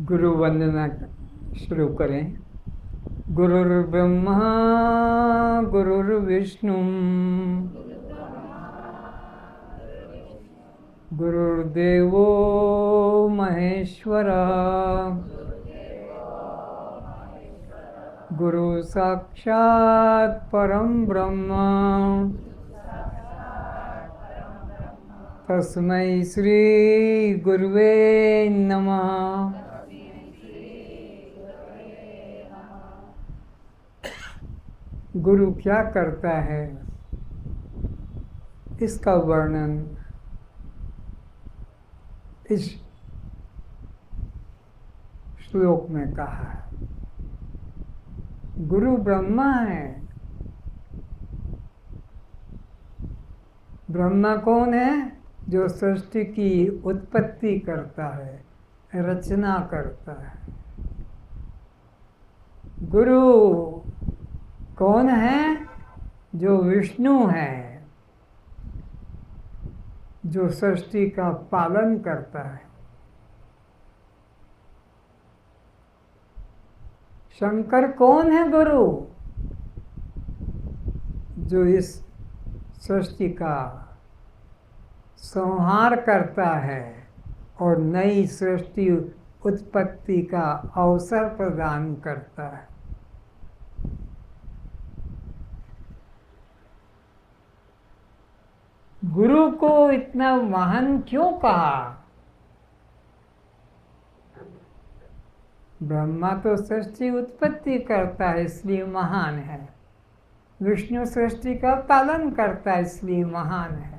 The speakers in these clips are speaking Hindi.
गुरु वंदना शुरू करें। गुरुर्ब्रह्मा गुरुर्विष्णु गुरुर्देवो महेश्वरा गुरु साक्षात् परम ब्रह्म तस्मै श्री गुरुवे नमः। गुरु क्या करता है इसका वर्णन इस श्लोक में कहा है। गुरु ब्रह्मा है। ब्रह्मा कौन है? जो सृष्टि की उत्पत्ति करता है, रचना करता है। गुरु कौन है? जो विष्णु है, जो सृष्टि का पालन करता है। शंकर कौन है? गुरु जो इस सृष्टि का संहार करता है और नई सृष्टि उत्पत्ति का अवसर प्रदान करता है। गुरु को इतना महान क्यों कहा? ब्रह्मा तो सृष्टि उत्पत्ति करता है इसलिए महान है। विष्णु सृष्टि का पालन करता है इसलिए महान है।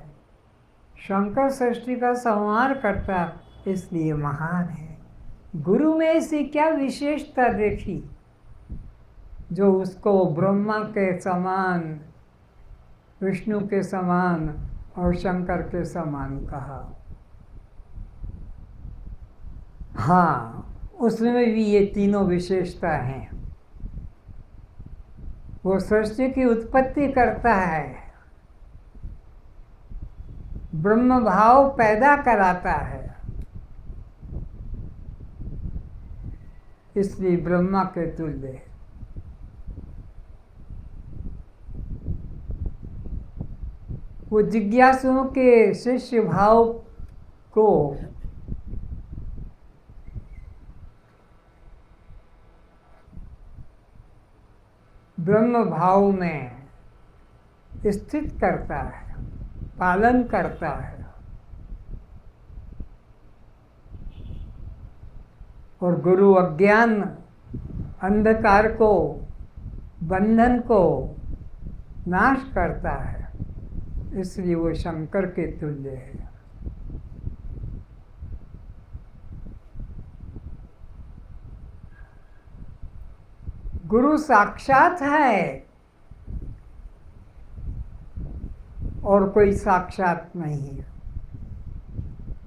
शंकर सृष्टि का संहार करता है इसलिए महान है। गुरु में ऐसी क्या विशेषता देखी जो उसको ब्रह्मा के समान, विष्णु के समान और शंकर के समान कहा? हाँ, उसमें भी ये तीनों विशेषता हैं। वो सृष्टि की उत्पत्ति करता है, ब्रह्म भाव पैदा कराता है, इसलिए ब्रह्मा के तुल्य है। वो जिज्ञासुओं के शिष्य भाव को ब्रह्म भाव में स्थित करता है, पालन करता है। और गुरु अज्ञान, अंधकार को, बंधन को नाश करता है, इसलिए वो शंकर के तुल्य है। गुरु साक्षात है और कोई साक्षात नहीं है।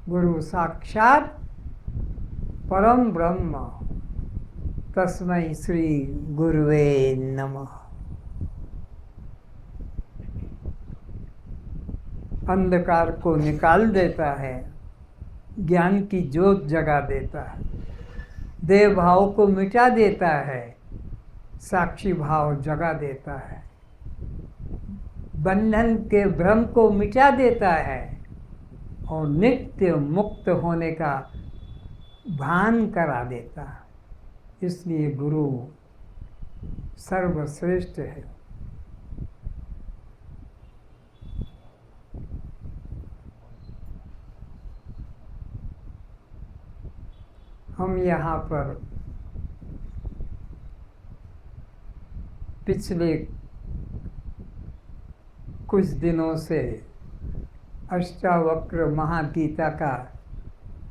गुरु साक्षात परम ब्रह्म तस्मै श्री गुरुवे नमः। अंधकार को निकाल देता है, ज्ञान की ज्योत जगा देता है, देव भाव को मिटा देता है, साक्षी भाव जगा देता है, बंधन के भ्रम को मिटा देता है और नित्य मुक्त होने का भान करा देता है। इसलिए गुरु सर्वश्रेष्ठ है। हम यहाँ पर पिछले कुछ दिनों से अष्टावक्र महागीता का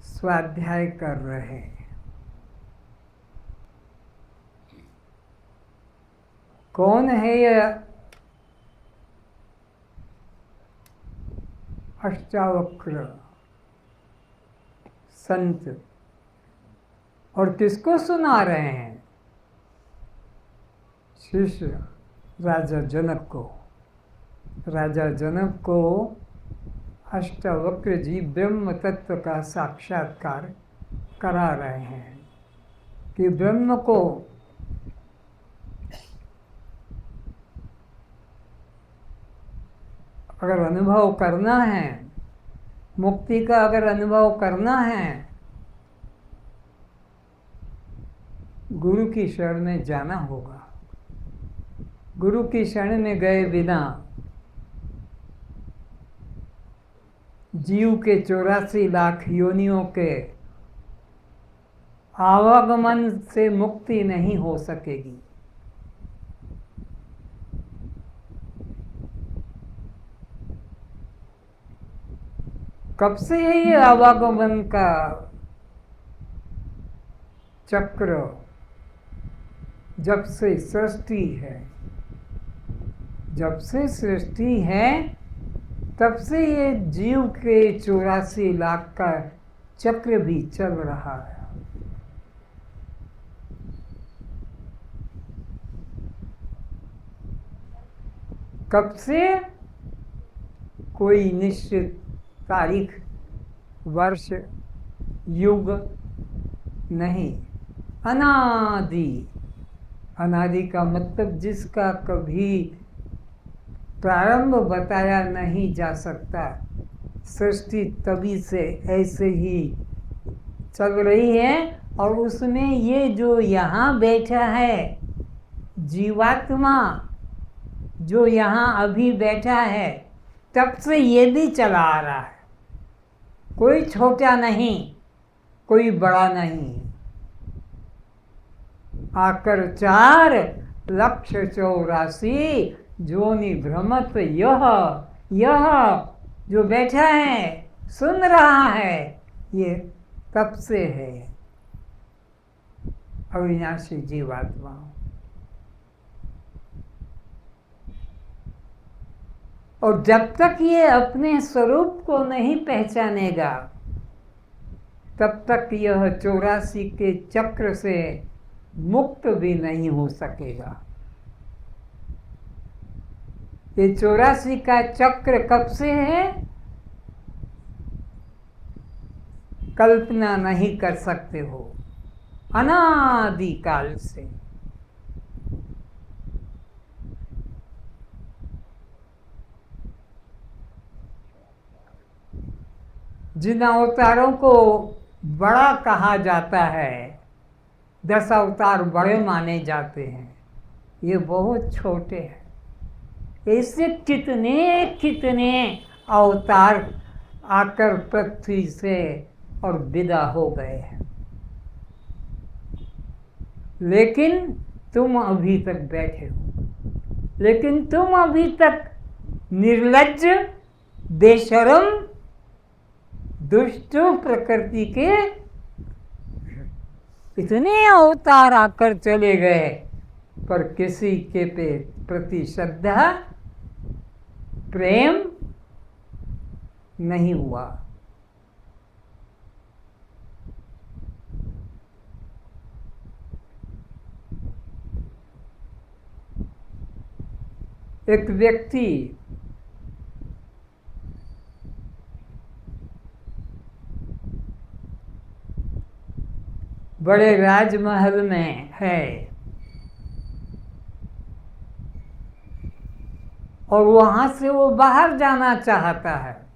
स्वाध्याय कर रहे हैं। कौन है यह अष्टावक्र संत और किसको सुना रहे हैं? शिष्य राजा जनक को। राजा जनक को अष्टावक्र जी ब्रह्म तत्व का साक्षात्कार करा रहे हैं। कि ब्रह्म को अगर अनुभव करना है, मुक्ति का अगर अनुभव करना है, गुरु की शरण में जाना होगा। गुरु की शरण में गए बिना जीव के 84 लाख योनियों के आवागमन से मुक्ति नहीं हो सकेगी। कब से है ये आवागमन का चक्र? जब से सृष्टि है। जब से सृष्टि है तब से ये जीव के 84 लाख का चक्र भी चल रहा है। कब से? कोई निश्चित तारीख, वर्ष, युग नहीं। अनादि। अनादि का मतलब जिसका कभी प्रारंभ बताया नहीं जा सकता। सृष्टि तभी से ऐसे ही चल रही है और उसमें ये जो यहाँ बैठा है जीवात्मा, जो यहाँ अभी बैठा है, तब से ये भी चला आ रहा है। कोई छोटा नहीं, कोई बड़ा नहीं। आकर 4,84,00,000 जोनि भ्रमत यह जो बैठा है, सुन रहा है, ये तब से है अविनाशी जीवात्मा। और जब तक ये अपने स्वरूप को नहीं पहचानेगा तब तक यह 84 के चक्र से मुक्त भी नहीं हो सकेगा। ये 84 का चक्र कब से है? कल्पना नहीं कर सकते हो। अनादि काल से। जिन अवतारों को बड़ा कहा जाता है, 10 अवतार बड़े माने जाते हैं, ये बहुत छोटे हैं। ऐसे कितने कितने अवतार आकर पृथ्वी से और विदा हो गए हैं, लेकिन तुम अभी तक बैठे हो। लेकिन तुम अभी तक निर्लज्ज, बेशरम, दुष्ट प्रकृति के इतने अवतार आकर चले गए, पर किसी के प्रति श्रद्धा, प्रेम नहीं हुआ। एक व्यक्ति बड़े राजमहल में है और वहां से वो बाहर जाना चाहता है।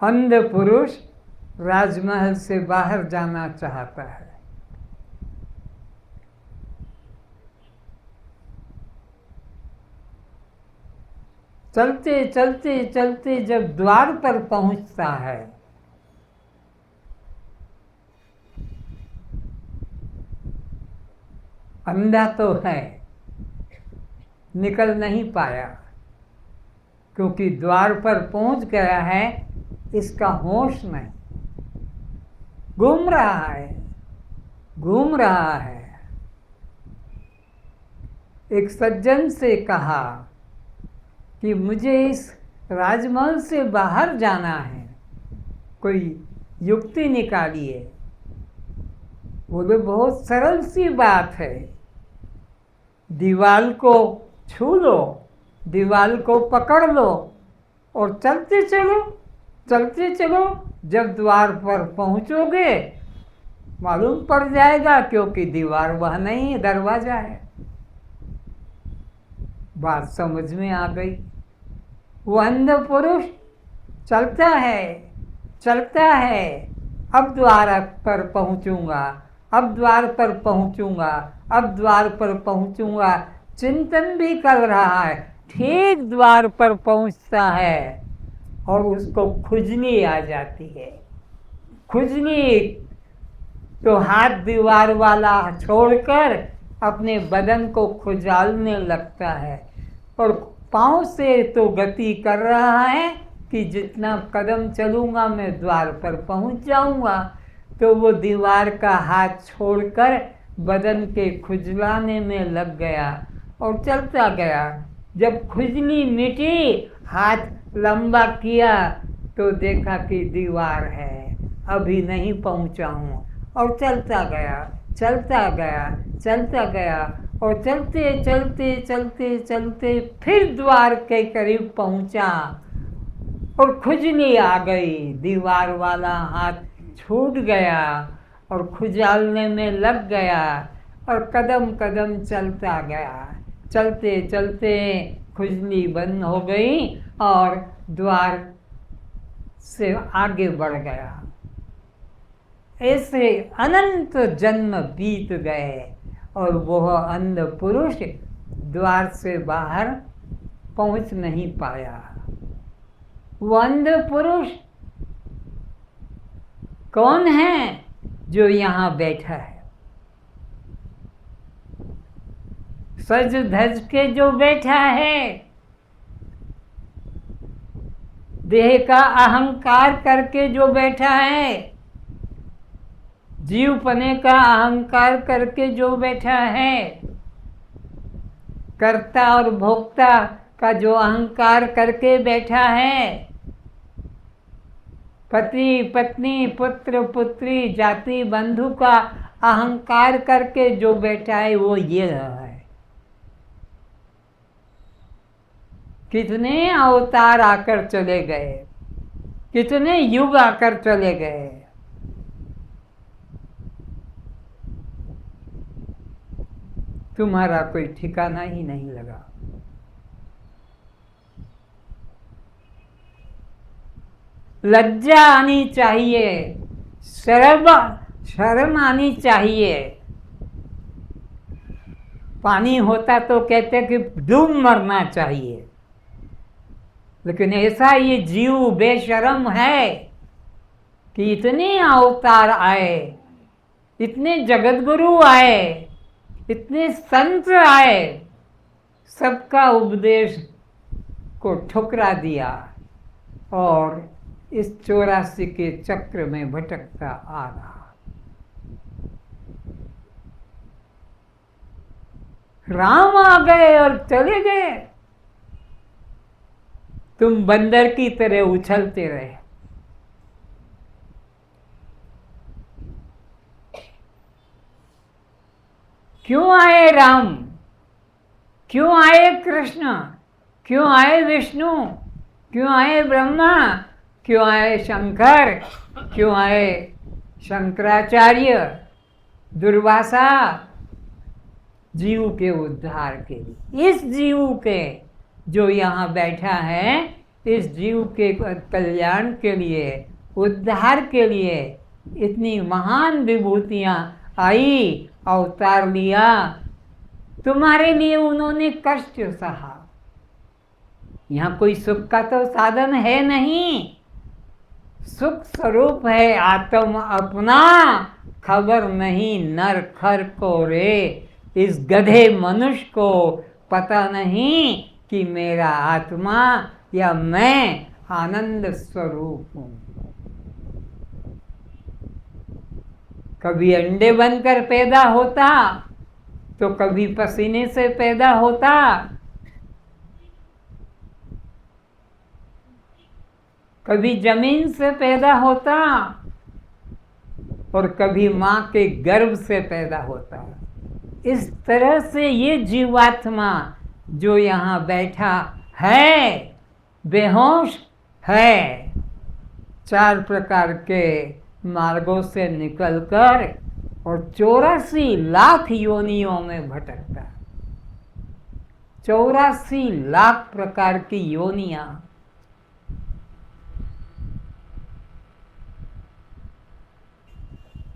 अंध पुरुष राजमहल से बाहर जाना चाहता है। चलते चलते चलते जब द्वार पर पहुंचता है, अंधा तो है, निकल नहीं पाया, क्योंकि द्वार पर पहुंच गया है, इसका होश नहीं, घूम रहा है, घूम रहा है। एक सज्जन से कहा कि मुझे इस राजमहल से बाहर जाना है, कोई युक्ति निकालिए। बोले बहुत सरल सी बात है, दीवाल को छू लो, दीवाल को पकड़ लो, और चलते चलो, जब द्वार पर पहुंचोगे मालूम पड़ जाएगा, क्योंकि दीवार वह नहीं, दरवाजा है। बात समझ में आ गई। वो अंध पुरुष चलता है, अब द्वार पर पहुंचूंगा, अब द्वार पर पहुंचूंगा, अब द्वार पर पहुंचूंगा, चिंतन भी कर रहा है। ठीक द्वार पर पहुंचता है और उसको खुजली आ जाती है। खुजली तो हाथ दीवार वाला छोड़कर अपने बदन को खुजालने लगता है, और पांव से तो गति कर रहा है कि जितना कदम चलूंगा मैं द्वार पर पहुंच जाऊंगा। तो वो दीवार का हाथ छोड़कर बदन के खुजलाने में लग गया और चलता गया। जब खुजली मिटी, हाथ लंबा किया तो देखा कि दीवार है, अभी नहीं पहुंचा हूँ, और चलता गया और चलते फिर द्वार के करीब पहुंचा और खुजली आ गई। दीवार वाला हाथ छूट गया और खुजालने में लग गया और कदम चलता गया। चलते खुजली बंद हो गई और द्वार से आगे बढ़ गया। ऐसे अनंत जन्म बीत गए और वह अंध पुरुष द्वार से बाहर पहुंच नहीं पाया। वो अंध पुरुष कौन है? जो यहाँ बैठा है, सज धज के जो बैठा है, देह का अहंकार करके जो बैठा है, जीवपने का अहंकार करके जो बैठा है, कर्ता और भोक्ता का जो अहंकार करके बैठा है, पति पत्नी पुत्र पुत्री जाति बंधु का अहंकार करके जो बैठा है, वो ये रहा है। कितने अवतार आकर चले गए, कितने युग आकर चले गए, तुम्हारा कोई ठिकाना ही नहीं लगा। लज्जा आनी चाहिए, शर्म आनी चाहिए। पानी होता तो कहते कि डूब मरना चाहिए, लेकिन ऐसा ये जीव बेशर्म है कि इतने अवतार आए, इतने जगतगुरु आए, इतने संत आए, सबका उपदेश को ठुकरा दिया और इस 84 के चक्र में भटकता आ रहा। राम आ गए और चले गए, तुम बंदर की तरह उछलते रहे। क्यों आए राम, क्यों आए कृष्ण, क्यों आए विष्णु, क्यों आए ब्रह्मा, क्यों आए शंकर, क्यों आए शंकराचार्य, दुर्वासा? जीव के उद्धार के लिए। इस जीव के जो यहाँ बैठा है, इस जीव के कल्याण के लिए, उद्धार के लिए इतनी महान विभूतियाँ आई, अवतार लिया। तुम्हारे लिए उन्होंने कष्ट सहा। यहाँ कोई सुख का तो साधन है नहीं, सुख स्वरूप है आत्म अपना, खबर नहीं नर खर को रे। इस गधे मनुष्य को पता नहीं कि मेरा आत्मा या मैं आनंद स्वरूप हूँ। कभी अंडे बनकर पैदा होता तो कभी पसीने से पैदा होता, कभी जमीन से पैदा होता और कभी माँ के गर्भ से पैदा होता। इस तरह से ये जीवात्मा जो यहाँ बैठा है, बेहोश है, 4 प्रकार के मार्गों से निकलकर और 84 लाख योनियों में भटकता है। 84 लाख प्रकार की योनियां।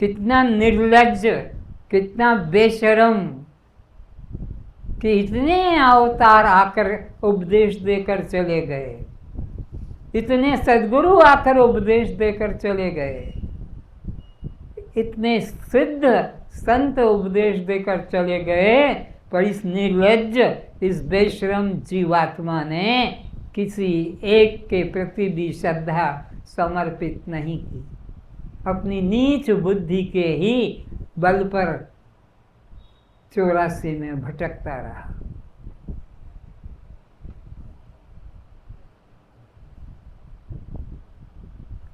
कितना निर्लज्ज, कितना बेशरम कि इतने अवतार आकर उपदेश देकर चले गए, इतने सद्गुरु आकर उपदेश देकर चले गए, इतने सिद्ध संत उपदेश देकर चले गए, पर इस निर्लज्ज, इस बेशरम जीवात्मा ने किसी एक के प्रति भी श्रद्धा समर्पित नहीं की। अपनी नीच बुद्धि के ही बल पर 84 में भटकता रहा।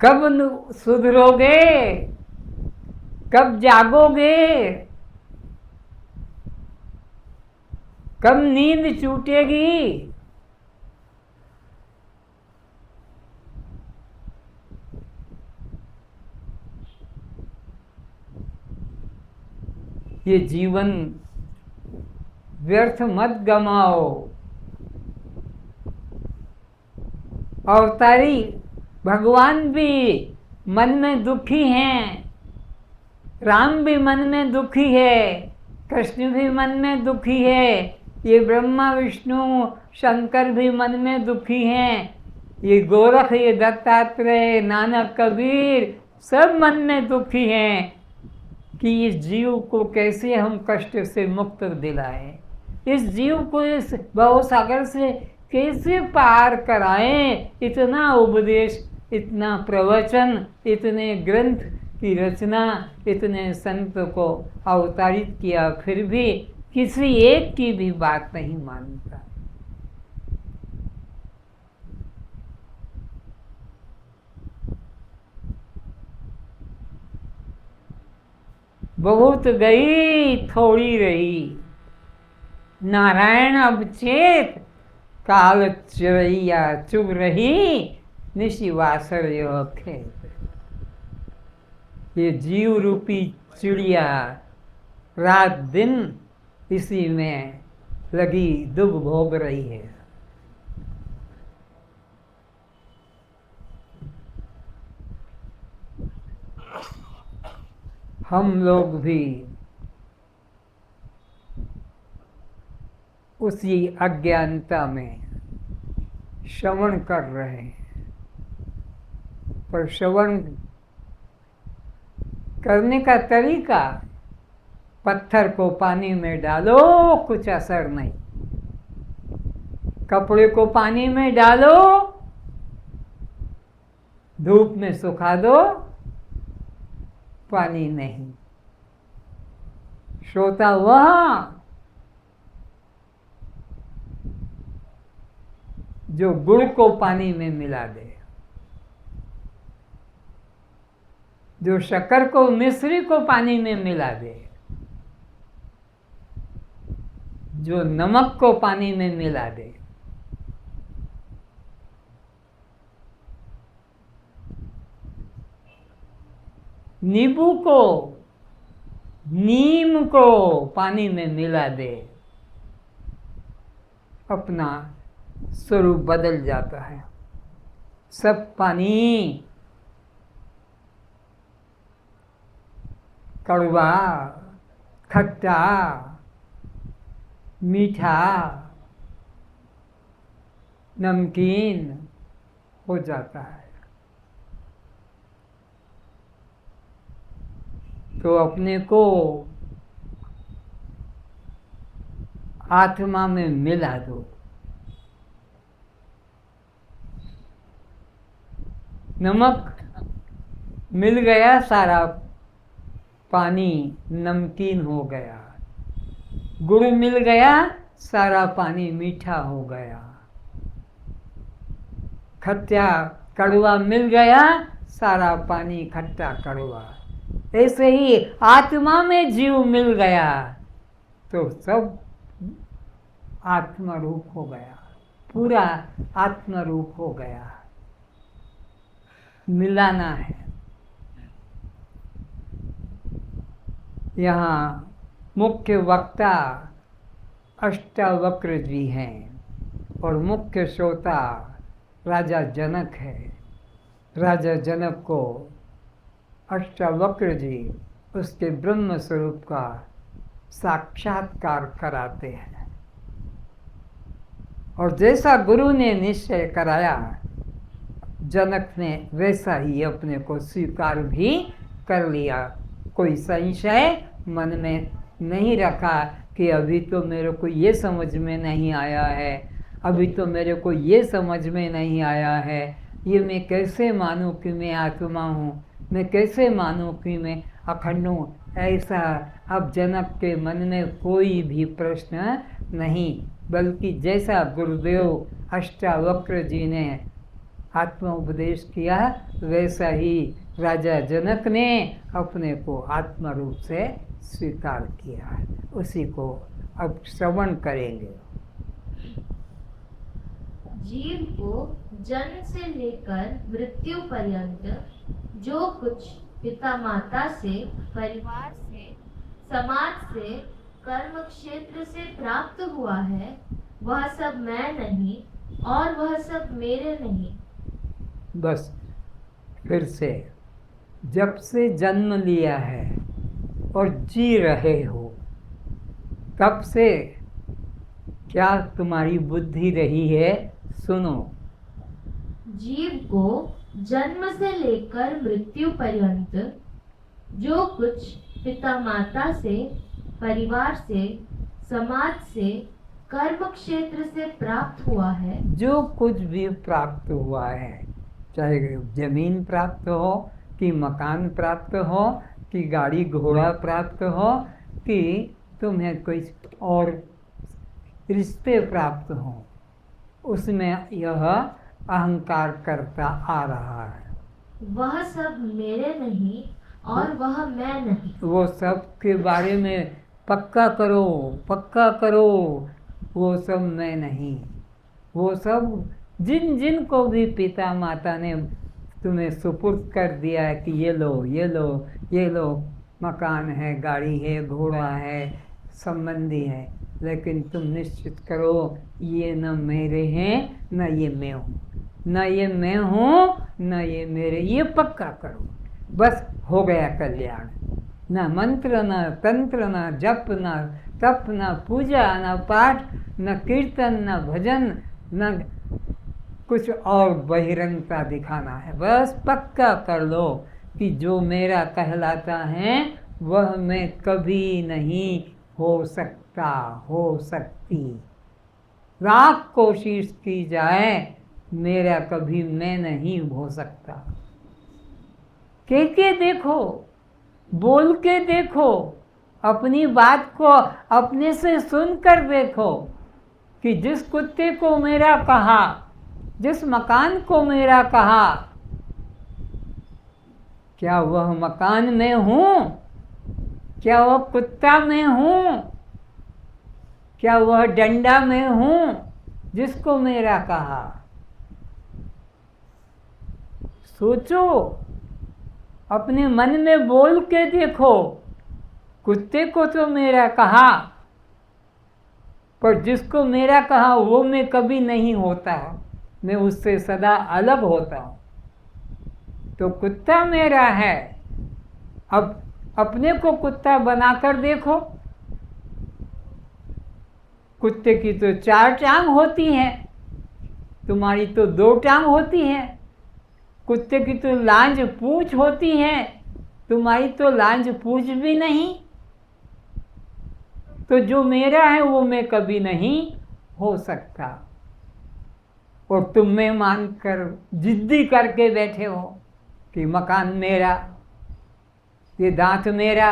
कब सुधरोगे, कब जागोगे, कब नींद छूटेगी? ये जीवन व्यर्थ मत गमाओ। अवतारी भगवान भी मन में दुखी हैं, राम भी मन में दुखी है, कृष्ण भी मन में दुखी है, ये ब्रह्मा विष्णु शंकर भी मन में दुखी हैं, ये गोरख, ये दत्तात्रेय, नानक, कबीर सब मन में दुखी हैं कि इस जीव को कैसे हम कष्ट से मुक्त दिलाएं, इस जीव को इस भवसागर से कैसे पार कराएं। इतना उपदेश, इतना प्रवचन, इतने ग्रंथ की रचना, इतने संत को अवतारित किया, फिर भी किसी एक की भी बात नहीं मानता। बहुत गई थोड़ी रही, नारायण अब चेत, काल चिड़ैया चुग रही, निशिवासर यह खेत। ये जीव रूपी चिड़िया रात दिन इसी में लगी दुख भोग रही है। हम लोग भी उसी अज्ञानता में श्रवण कर रहे हैं, पर श्रवण करने का तरीका, पत्थर को पानी में डालो कुछ असर नहीं, कपड़े को पानी में डालो, धूप में सुखा दो, पानी नहीं। श्रोता वह जो गुड़ को पानी में मिला दे, जो शक्कर को, मिश्री को पानी में मिला दे, जो नमक को पानी में मिला दे, नींबू को, नीम को पानी में मिला दे, अपना स्वरूप बदल जाता है। सब पानी कड़वा, खट्टा, मीठा, नमकीन हो जाता है। तो अपने को आत्मा में मिला दो। नमक मिल गया, सारा पानी नमकीन हो गया। गुड़ मिल गया, सारा पानी मीठा हो गया। खट्टा कड़वा मिल गया, सारा पानी खट्टा कड़वा। ऐसे ही आत्मा में जीव मिल गया तो सब आत्मा रूप हो गया, पूरा आत्मरूप हो गया। मिलाना है। यहाँ मुख्य वक्ता अष्टावक्र जी हैं और मुख्य श्रोता राजा जनक है। राजा जनक को अष्टावक्र जी उसके ब्रह्म स्वरूप का साक्षात्कार कराते हैं और जैसा गुरु ने निश्चय कराया जनक ने वैसा ही अपने को स्वीकार भी कर लिया। कोई संशय मन में नहीं रखा कि अभी तो मेरे को ये समझ में नहीं आया है, अभी तो मेरे को ये समझ में नहीं आया है, ये मैं कैसे मानूं कि मैं आत्मा हूँ, मैं कैसे मानूं कि मैं अखंड हूँ। ऐसा अब जनक के मन में कोई भी प्रश्न नहीं, बल्कि जैसा गुरुदेव अष्टावक्र जी ने आत्मोपदेश किया वैसा ही राजा जनक ने अपने को आत्म रूप से स्वीकार किया है। उसी को अब श्रवण करेंगे। जीव को जन्म से लेकर मृत्यु पर्यंत जो कुछ पिता माता से, परिवार से, समाज से, कर्म क्षेत्र से प्राप्त हुआ है, वह सब मैं नहीं और वह सब मेरे नहीं। बस फिर से, जब से जन्म लिया है और जी रहे हो तब से क्या तुम्हारी बुद्धि रही है? सुनो। जीव को जन्म से लेकर मृत्यु पर्यंत जो कुछ पिता माता से, परिवार से, समाज से, कर्म क्षेत्र से प्राप्त हुआ है, जो कुछ भी प्राप्त हुआ है, चाहे जमीन प्राप्त हो कि मकान प्राप्त हो कि गाड़ी घोड़ा प्राप्त हो कि तुम्हें कोई और रिश्ते प्राप्त हो, उसमें यह अहंकार करता आ रहा है। वह सब मेरे नहीं और वह मैं नहीं। वो सब के बारे में पक्का करो, पक्का करो, वो सब मैं नहीं। वो सब जिन जिन को भी पिता माता ने तुम्हें सुपुर्द कर दिया है कि ये लो, ये लो, ये लो, मकान है, गाड़ी है, घोड़ा है, संबंधी है, लेकिन तुम निश्चित करो ये न मेरे हैं न ये मैं हूँ, न ये मैं हूँ न ये मेरे, ये पक्का करो। बस हो गया कल्याण। न मंत्र, न तंत्र, न जप, न तप, न पूजा, न पाठ, न कीर्तन, न भजन, न कुछ और बहिरंगता दिखाना है। बस पक्का कर लो कि जो मेरा कहलाता है वह मैं कभी नहीं हो सकता, हो सकती। लाख कोशिश की जाए मेरा कभी मैं नहीं हो सकता। के देखो, बोल के देखो, अपनी बात को अपने से सुनकर देखो कि जिस कुत्ते को मेरा कहा, जिस मकान को मेरा कहा, क्या वह मकान में हूँ? क्या वह कुत्ता में हूँ? क्या वह डंडा में हूँ जिसको मेरा कहा? सोचो, अपने मन में बोल के देखो। कुत्ते को तो मेरा कहा, पर जिसको मेरा कहा वो मैं कभी नहीं होता, मैं उससे सदा अलग होता हूँ। तो कुत्ता मेरा है। अब अपने को कुत्ता बनाकर देखो। कुत्ते की तो 4 टांग होती हैं, तुम्हारी तो 2 टांग होती हैं। कुत्ते की तो लांज पूंछ होती है, तुम्हारी तो लांज पूंछ भी नहीं। तो जो मेरा है वो मैं कभी नहीं हो सकता। और तुम में मानकर जिद्दी करके बैठे हो कि मकान मेरा, ये दांत मेरा,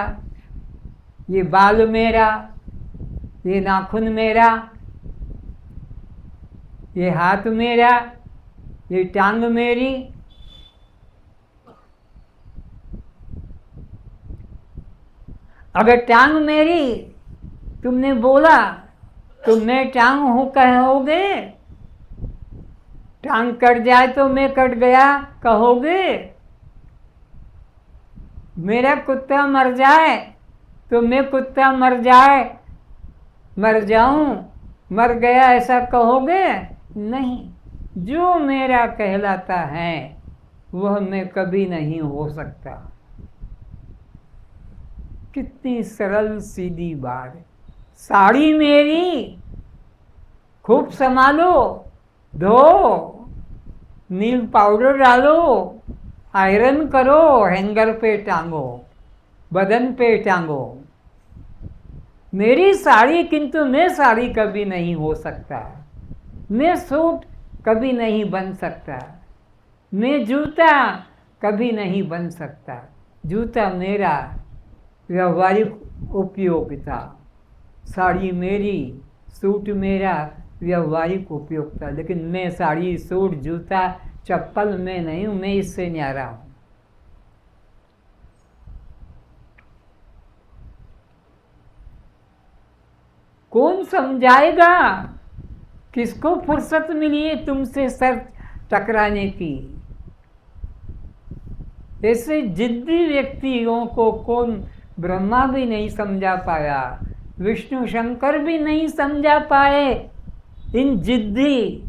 ये बाल मेरा, ये नाखून मेरा, ये हाथ मेरा, ये टांग मेरी। अगर टांग मेरी तुमने बोला तो मैं टांग हूँ कहोगे? टांग कट जाए तो मैं कट गया कहोगे? मेरा कुत्ता मर जाए तो मैं कुत्ता मर जाऊं, मर गया ऐसा कहोगे? नहीं, जो मेरा कहलाता है वह मैं कभी नहीं हो सकता। कितनी सरल सीधी बात है। साड़ी मेरी, खूब संभालो, धो, नील पाउडर डालो, आयरन करो, हैंगर पे टांगो, बदन पे टांगो। मेरी साड़ी, किंतु मैं साड़ी कभी नहीं हो सकता। मैं सूट कभी नहीं बन सकता। मैं जूता कभी नहीं बन सकता। जूता मेरा व्यावहारिक उपयोगिता, साड़ी मेरी, सूट मेरा व्यावहारिक उपयोगिता। लेकिन मैं साड़ी, सूट, जूता, चप्पल में नहीं हूँ, मैं इससे न्यारा हूँ। कौन समझाएगा? किसको फुर्सत मिली है तुमसे सर टकराने की? ऐसे जिद्दी व्यक्तियों को कौन, ब्रह्मा भी नहीं समझा पाया, विष्णु शंकर भी नहीं समझा पाए इन जिद्दी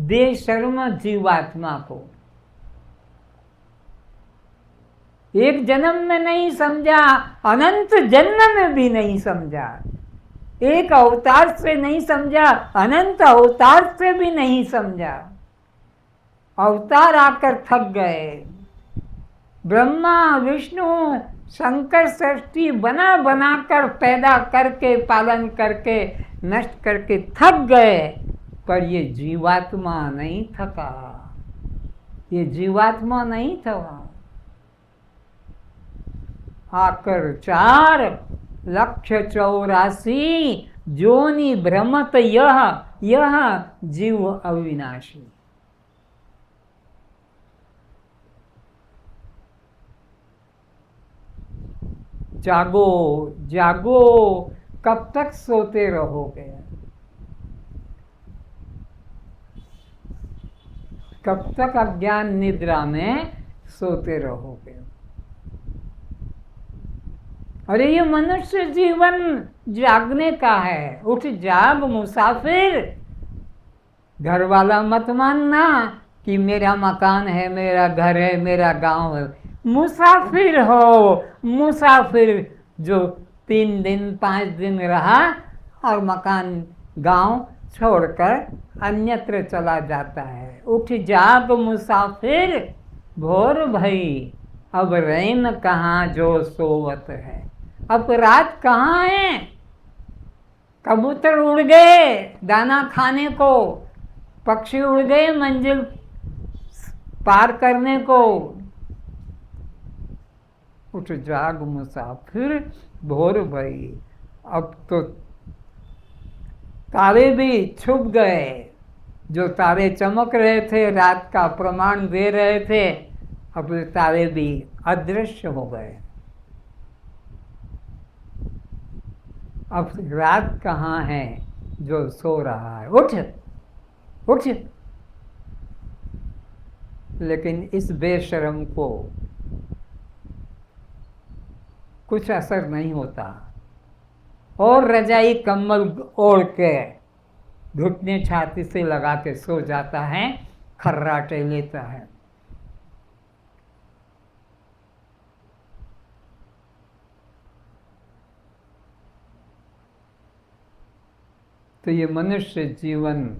बेशर्म जीवात्मा को। एक जन्म में नहीं समझा, अनंत जन्म में भी नहीं समझा। एक अवतार से नहीं समझा, अनंत अवतार से भी नहीं समझा। अवतार आकर थक गए। ब्रह्मा विष्णु शंकर सृष्टि बना बना कर, पैदा करके, पालन करके, नष्ट करके थक गए। पर ये जीवात्मा नहीं थका, ये जीवात्मा नहीं थका। आकर 4,84,00,000 जोनि भ्रमत यह जीव अविनाशी। जागो जागो, कब तक सोते रहोगे? कब तक अज्ञान निद्रा में सोते रहोगे? अरे ये मनुष्य जीवन जागने का है। उठ जाग मुसाफिर। घर वाला मत मानना कि मेरा मकान है, मेरा घर है, मेरा गांव है। मुसाफिर हो, मुसाफिर जो 3 दिन 5 दिन रहा और मकान गांव छोड़कर अन्यत्र चला जाता है। उठ जाग मुसाफिर, भोर भई अब रैन कहाँ जो सोवत है। अब रात कहाँ है? कबूतर उड़ गए दाना खाने को, पक्षी उड़ गए मंजिल पार करने को। उठ जाग मुसाफिर, भोर भई। अब तो तारे भी छुप गए। जो तारे चमक रहे थे, रात का प्रमाण दे रहे थे, अब तारे भी अदृश्य हो गए। अब रात कहाँ है जो सो रहा है? उठ उठ। लेकिन इस बेशर्म को कुछ असर नहीं होता और रजाई कम्बल ओढ़ के घुटने छाती से लगा के सो जाता है, खर्राटे लेता है। तो ये मनुष्य जीवन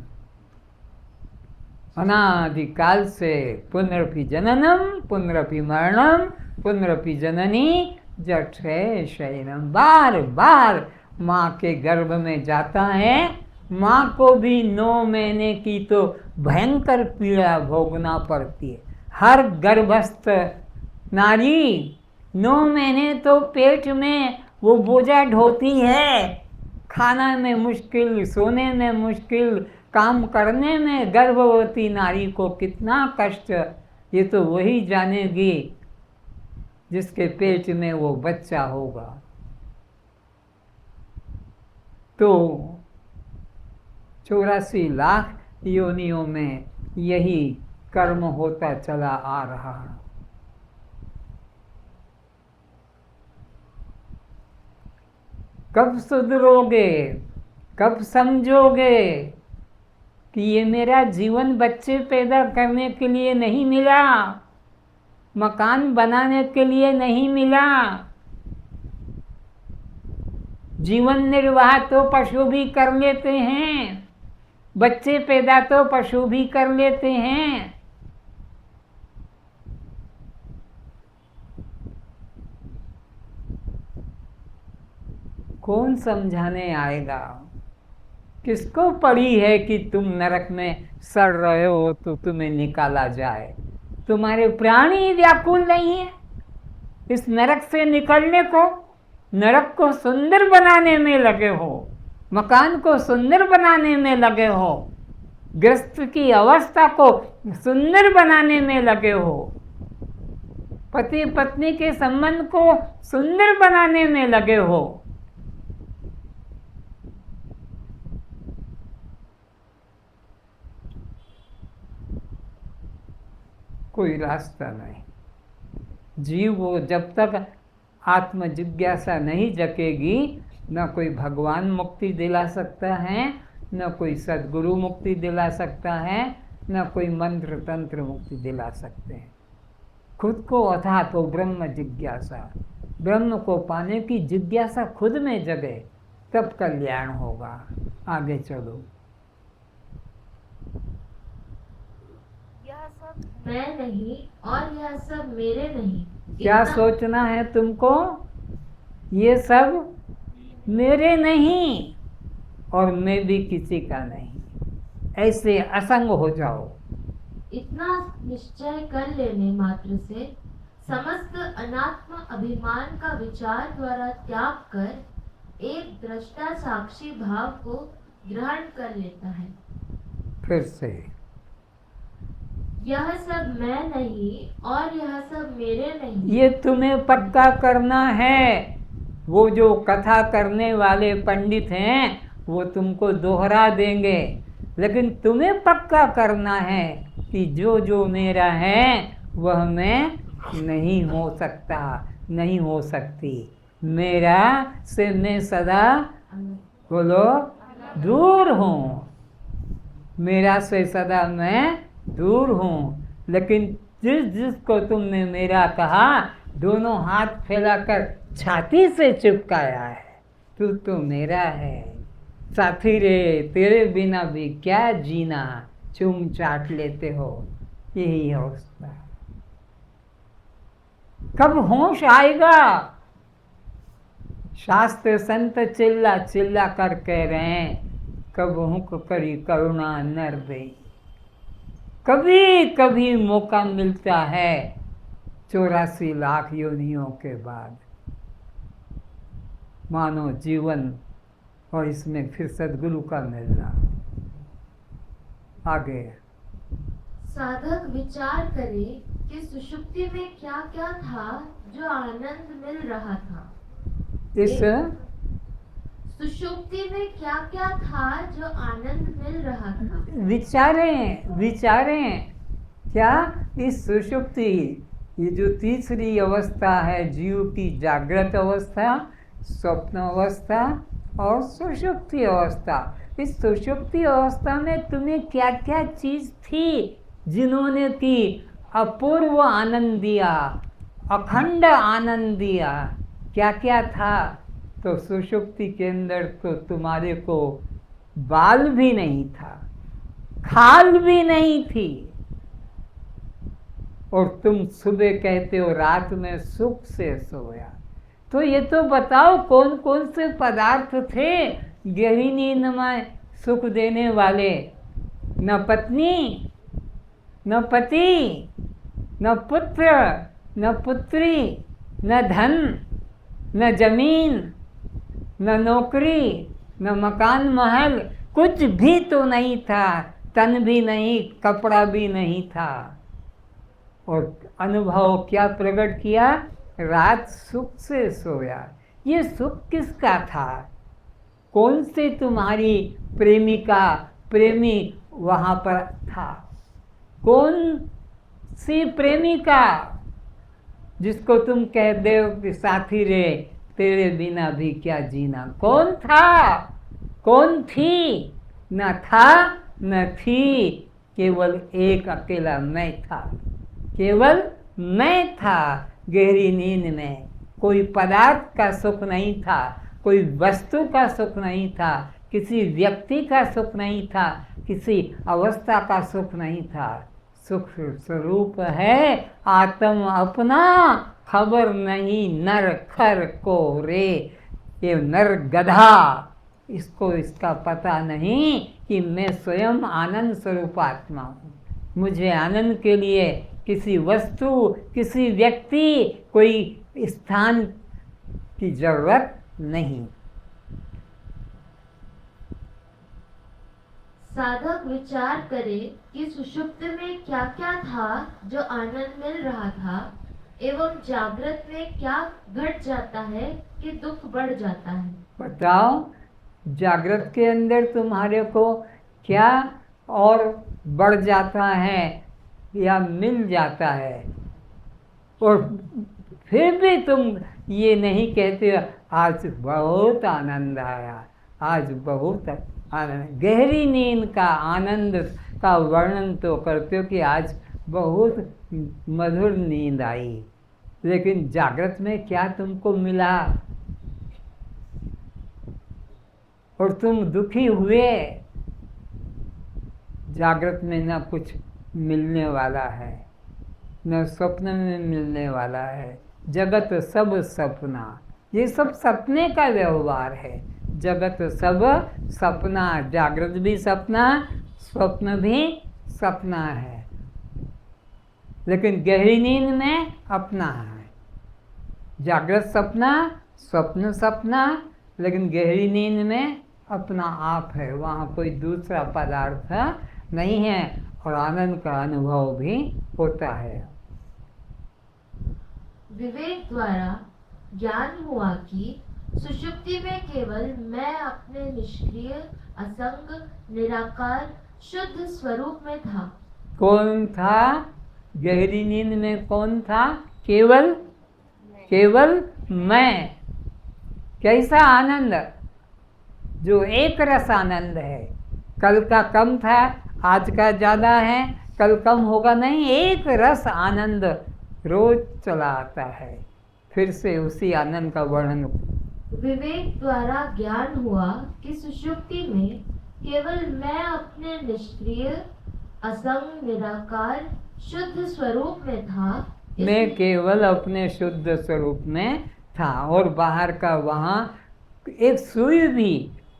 अनादिकाल से पुनरपि जननम पुनरपि मरणम पुनरपि जननी जठरे शयनम, बार बार माँ के गर्भ में जाता है। माँ को भी 9 महीने की तो भयंकर पीड़ा भोगना पड़ती है। हर गर्भस्थ नारी 9 महीने तो पेट में वो बोझा ढोती है। खाना में मुश्किल, सोने में मुश्किल, काम करने में गर्भवती नारी को कितना कष्ट, ये तो वही जानेगी जिसके पेट में वो बच्चा होगा। तो 84 लाख योनियों में यही कर्म होता चला आ रहा है। कब सुधरोगे, कब समझोगे कि ये मेरा जीवन बच्चे पैदा करने के लिए नहीं मिला, मकान बनाने के लिए नहीं मिला। जीवन निर्वाह तो पशु भी कर लेते हैं, बच्चे पैदा तो पशु भी कर लेते हैं। कौन समझाने आएगा? किसको पड़ी है कि तुम नरक में सड़ रहे हो तो तुम्हें निकाला जाए? तुम्हारे प्राण ही व्याकुल नहीं है इस नरक से निकलने को? नरक को सुंदर बनाने में लगे हो, मकान को सुंदर बनाने में लगे हो, गृहस्थ की अवस्था को सुंदर बनाने में लगे हो, पति पत्नी के संबंध को सुंदर बनाने में लगे हो। कोई रास्ता नहीं। जीव वो जब तक आत्म जिज्ञासा नहीं जगेगी, न कोई भगवान मुक्ति दिला सकता है, न कोई सद्गुरु मुक्ति दिला सकता है, न कोई मंत्र तंत्र मुक्ति दिला सकते हैं। खुद को अथा तो ब्रह्म जिज्ञासा, ब्रह्म को पाने की जिज्ञासा खुद में जगे, तब कल्याण होगा। आगे चलो। यह सब मैं नहीं और यह सब मेरे नहीं। क्या सोचना है तुमको? ये सब मेरे नहीं और मैं भी किसी का नहीं, ऐसे असंग हो जाओ। इतना निश्चय कर लेने मात्र से समस्त अनात्म अभिमान का विचार द्वारा त्याग कर एक दृष्टा साक्षी भाव को ग्रहण कर लेता है। फिर से यह सब मैं नहीं और यह सब मेरे नहीं। ये तुम्हें पक्का करना है। वो जो कथा करने वाले पंडित हैं वो तुमको दोहरा देंगे, लेकिन तुम्हें पक्का करना है कि जो जो मेरा है वह मैं नहीं हो सकता, नहीं हो सकती। मेरा से मैं सदा बोलो दूर हूँ, मेरा से सदा मैं दूर हूँ। लेकिन जिसको तुमने मेरा कहा, दोनों हाथ फैलाकर छाती से चिपकाया है, तू तो मेरा है। साथी रे तेरे बिना भी क्या जीना, चूम चाट लेते हो। यही अवस्था। कब होश आएगा? शास्त्र संत चिल्ला चिल्ला कर कह रहे हैं, कब हुक करी करुणा नर दे। कभी कभी मौका मिलता है 84 लाख योनियों के बाद, मानो जीवन, और इसमें फिर सद्गुरु का मिलना। आगे साधक विचार करे कि सुषुप्ति में क्या क्या था जो आनंद मिल रहा था। इस सुषुप्ति में क्या क्या था जो आनंद मिल रहा था। विचारें क्या इस सुषुप्ति, ये जो तीसरी अवस्था है जीव की, जागृत अवस्था, स्वप्न अवस्था और सुषुप्ति अवस्था, इस सुषुप्ति अवस्था में तुम्हें क्या क्या चीज थी जिन्होंने की अपूर्व आनंद दिया, अखंड आनंद दिया? क्या क्या था? तो सुषुप्ति के अंदर तो तुम्हारे को बाल भी नहीं था, खाल भी नहीं थी, और तुम सुबह कहते हो रात में सुख से सोया। तो ये तो बताओ कौन कौन से पदार्थ थे गहरी नींद में सुख देने वाले? न पत्नी, न पति, न पुत्र, न पुत्री, न धन, न जमीन, न नौकरी, न मकान महल, कुछ भी तो नहीं था। तन भी नहीं, कपड़ा भी नहीं था। और अनुभव क्या प्रकट किया? रात सुख से सोया। ये सुख किसका था? कौन से तुम्हारी प्रेमिका, प्रेमी वहाँ पर था? कौन सी प्रेमिका जिसको तुम कहते हो कि साथी रे तेरे बिना भी क्या जीना, कौन था, कौन थी? न था न थी, केवल एक अकेला मैं था, केवल मैं था। गहरी नींद में कोई पदार्थ का सुख नहीं था, कोई वस्तु का सुख नहीं था, किसी व्यक्ति का सुख नहीं था, किसी अवस्था का सुख नहीं था। सुख स्वरूप है आत्म अपना, खबर नहीं नर खर को रे। ये नर गधा, इसको इसका पता नहीं कि मैं स्वयं आनंद स्वरूप आत्मा हूँ। मुझे आनंद के लिए किसी वस्तु, किसी व्यक्ति, कोई स्थान की जरूरत नहीं। साधक विचार करे कि सुषुप्त में क्या क्या था जो आनंद मिल रहा था, एवं जागृत में क्या घट जाता है कि दुख बढ़ जाता है। बताओ, जागृत के अंदर तुम्हारे को क्या और बढ़ जाता है या मिल जाता है, और फिर भी तुम ये नहीं कहते आज बहुत आनंद आया, आज बहुत आनंद। गहरी नींद का आनंद का वर्णन तो करते हो कि आज बहुत मधुर नींद आई, लेकिन जागृत में क्या तुमको मिला और तुम दुखी हुए? जागृत में न कुछ मिलने वाला है, न स्वप्न में मिलने वाला है। जगत सब सपना, ये सब सपने का व्यवहार है। जगत सब सपना, जागृत भी सपना, स्वप्न भी सपना है, लेकिन गहरी नींद में अपना है। जागृत सपना, स्वप्न सपना, लेकिन गहरी नींद में अपना आप है, वहाँ कोई दूसरा पदार्थ नहीं है, और आनंद का अनुभव भी होता है। विवेक द्वारा ज्ञान हुआ कि सुषुप्ति में केवल मैं अपने निष्क्रिय, असंग, निराकार, शुद्ध स्वरूप में था। कौन था? गहरी नींद में कौन था? केवल केवल मैं। कैसा आनंद? जो एक रस आनंद है। कल का कम था, आज का ज़्यादा है, कल कम होगा नहीं, एक रस आनंद रोज चला आता है। फिर से उसी आनंद का वर्णन। विवेक द्वारा ज्ञान हुआ कि सुषुप्ति में केवल मैं अपने निष्क्रिय, असंग, निराकार, शुद्ध स्वरूप में था। मैं केवल अपने शुद्ध स्वरूप में था, और बाहर का वहाँ एक सुई भी,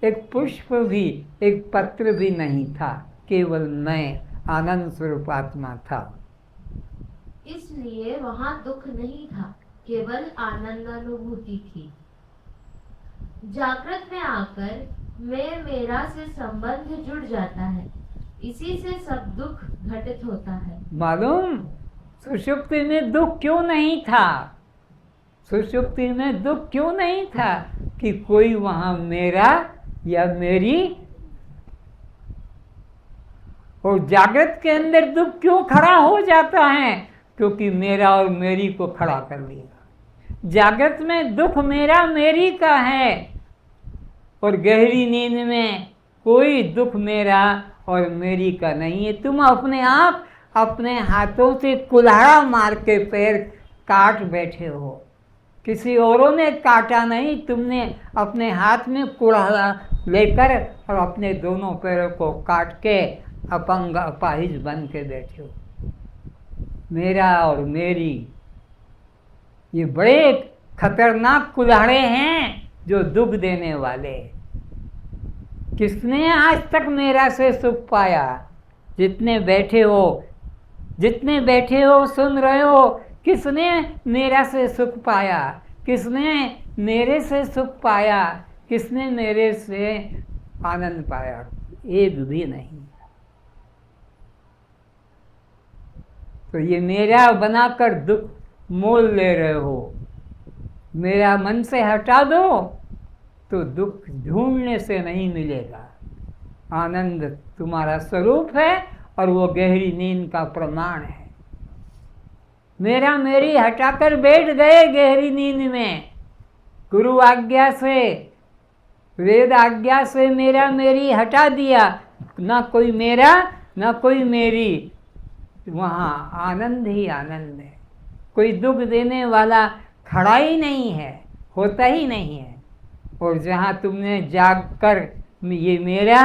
एक पुष्प भी, एक पत्र भी नहीं था, केवल मैं आनंद स्वरूप आत्मा था। इसलिए वहाँ दुख नहीं था, केवल आनंद अनुभूति थी। जागृत में आकर मैं मेरा से संबंध जुड़ जाता है, इसी से सब दुख घटित होता है। मालूम सुषुप्ति में दुख क्यों नहीं था? सुषुप्ति में दुख क्यों नहीं था कि कोई वहाँ मेरा या मेरी, और जागृत के अंदर दुख क्यों खड़ा हो जाता है? क्योंकि मेरा और मेरी को खड़ा कर लिया। जागृत में दुख मेरा मेरी का है, और गहरी नींद में कोई दुख मेरा और मेरी का नहीं है। तुम अपने आप अपने हाथों से कुल्हाड़ा मार के पैर काट बैठे हो, किसी औरों ने काटा नहीं, तुमने अपने हाथ में कुल्हाड़ा लेकर और अपने दोनों पैरों को काट के अपंग अपाहिज बन के बैठे हो। मेरा और मेरी, ये बड़े खतरनाक कुल्हाड़े हैं जो दुख देने वाले। किसने आज तक मेरा से सुख पाया? जितने बैठे हो सुन रहे हो, किसने मेरा से सुख पाया? किसने मेरे से सुख पाया? किसने मेरे से आनंद पाया? एक भी नहीं। तो ये मेरा बनाकर दुख मोल ले रहे हो। मेरा मन से हटा दो तो दुख ढूंढने से नहीं मिलेगा। आनंद तुम्हारा स्वरूप है, और वो गहरी नींद का प्रमाण है। मेरा मेरी हटाकर बैठ गए गहरी नींद में, गुरु आज्ञा से, वेद आज्ञा से मेरा मेरी हटा दिया, ना कोई मेरा ना कोई मेरी। वहाँ आनंद ही आनंद है, कोई दुख देने वाला खड़ा ही नहीं है, होता ही नहीं है। और जहाँ तुमने जाग कर ये मेरा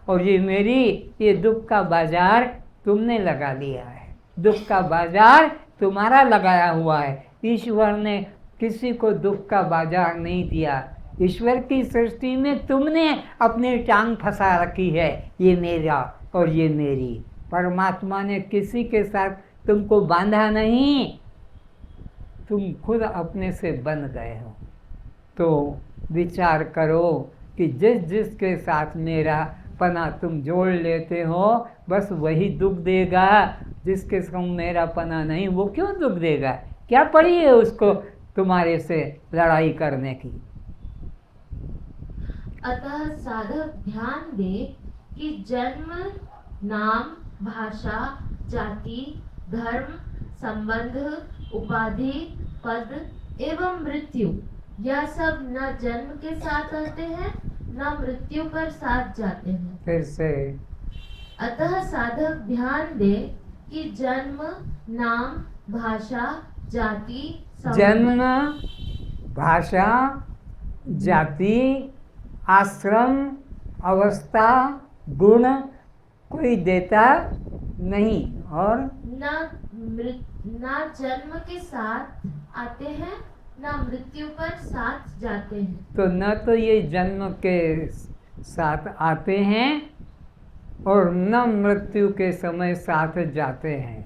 और ये मेरी, ये दुख का बाजार तुमने लगा लिया है, दुख का बाजार तुम्हारा लगाया हुआ है। ईश्वर ने किसी को दुख का बाजार नहीं दिया। ईश्वर की सृष्टि में तुमने अपनी टांग फंसा रखी है, ये मेरा और ये मेरी। परमात्मा ने किसी के साथ तुमको बांधा नहीं, तुम खुद अपने से बन गए हो। तो विचार करो कि जिस जिसके साथ मेरा पना तुम जोड़ लेते हो, बस वही दुख देगा। जिसके संग मेरा पना नहीं, वो क्यों दुख देगा? क्या पड़ी है उसको तुम्हारे से लड़ाई करने की? अतः साधक ध्यान दे कि जन्म, नाम, भाषा, जाति, धर्म, संबंध, उपाधि, पद एवं मृत्यु, यह सब न जन्म के साथ आते हैं न मृत्यु पर साथ जाते हैं। फिर से अतः साधक ध्यान दे कि जन्म, नाम, भाषा, जाति, जन्म, भाषा, जाति, आश्रम, अवस्था, गुण कोई देता नहीं, और न जन्म के साथ आते हैं न मृत्यु पर साथ जाते हैं। तो न तो ये जन्म के साथ आते हैं और न मृत्यु के समय साथ जाते हैं।